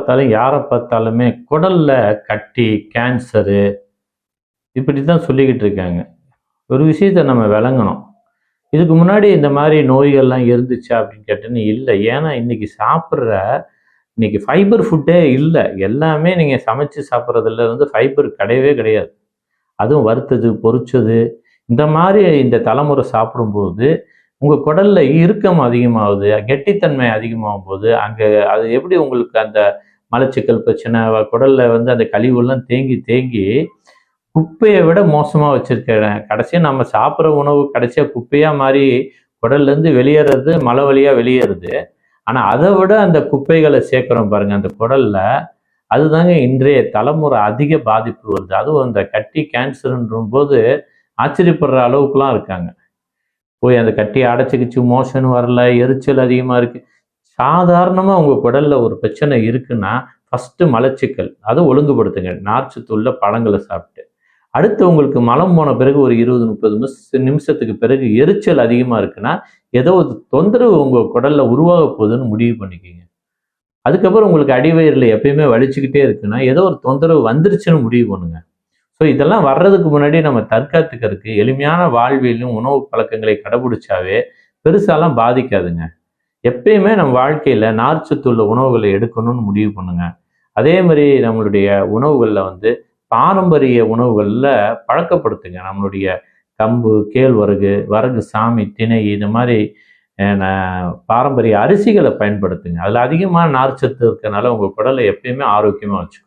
பார்த்தாலும் யாரை பார்த்தாலுமே குடல்ல கட்டி, கேன்சரு இப்படி தான் சொல்லிக்கிட்டு இருக்காங்க. ஒரு விஷயத்த நம்ம விளங்கணும். இதுக்கு முன்னாடி இந்த மாதிரி நோய்கள்லாம் இருந்துச்சா அப்படின்னு கேட்டீங்கன்னா இல்லை. ஏன்னா இன்னைக்கு ஃபைபர் ஃபுட்டே இல்லை. எல்லாமே நீங்கள் சமைச்சு சாப்பிட்றதுல வந்து ஃபைபர் கிடையவே கிடையாது. அதுவும் வறுத்தது, பொரிச்சது இந்த மாதிரி இந்த தலைமுறை சாப்பிடும்போது உங்கள் குடல்ல இறுக்கம் அதிகமாகுது, கெட்டித்தன்மை அதிகமாகும் போது அங்கே அது எப்படி உங்களுக்கு அந்த மலச்சிக்கல் பிரச்சனை, குடல்ல வந்து அந்த கழிவுலாம் தேங்கி தேங்கி குப்பையை விட மோசமாக வச்சிருக்கிறேன். கடைசியாக நம்ம சாப்பிட்ற உணவு கடைசியாக குப்பையாக மாறி குடல்லேருந்து வெளியேறது, மலை வழியாக வெளியேறுது. ஆனால் அதை விட அந்த குப்பைகளை சேர்க்குறோம் பாருங்க அந்த குடல்ல, அதுதாங்க இன்றைய தலைமுறை அதிக பாதிப்பு வருது. அதுவும் அந்த கட்டி கேன்சர்ன்ற போது ஆச்சரியப்படுற அளவுக்குலாம் இருக்காங்க. போய் அந்த கட்டியை அடைச்சிக்கிச்சு, மோஷன் வரல, எரிச்சல் அதிகமாக இருக்கு. சாதாரணமாக உங்கள் குடல்ல ஒரு பிரச்சனை இருக்குன்னா ஃபஸ்ட்டு மலச்சிக்கல் அதை ஒழுங்குபடுத்துங்க நார்ச்சத்துள்ள பழங்களை சாப்பிட்டு. அடுத்து உங்களுக்கு மலம் போன பிறகு ஒரு 20-30 நிமிஷத்துக்கு பிறகு எரிச்சல் அதிகமாக இருக்குன்னா ஏதோ ஒரு தொந்தரவு உங்கள் குடல்ல உருவாக போகுதுன்னு முடிவு பண்ணிக்கிங்க. அதுக்கப்புறம் உங்களுக்கு அடிவயிறில் எப்பயுமே வலிச்சுக்கிட்டே இருக்குன்னா ஏதோ ஒரு தொந்தரவு வந்துருச்சுன்னு முடிவு பண்ணுங்க. ஸோ இதெல்லாம் வர்றதுக்கு முன்னாடி நம்ம தற்காத்துக்கிறதுக்கு எளிமையான வாழ்வியலும் உணவு பழக்கங்களை கடைபிடிச்சாவே பெருசாலாம் பாதிக்காதுங்க. எப்பயுமே நம்ம வாழ்க்கையில் நார்ச்சத்துள்ள உணவுகளை எடுக்கணும்னு முடிவு பண்ணுங்க. அதே மாதிரி நம்மளுடைய உணவுகளில் வந்து பாரம்பரிய உணவுகளில் பழக்கப்படுத்துங்க. நம்மளுடைய கம்பு, கேழ்வரகு, வரகு சாமி, திணை இந்த மாதிரி பாரம்பரிய அரிசிகளை பயன்படுத்துங்க. அதில் அதிகமாக நார்ச்சத்து இருக்கிறதுனால உங்கள் குடலை எப்பயுமே ஆரோக்கியமாக வச்சுக்கணும்.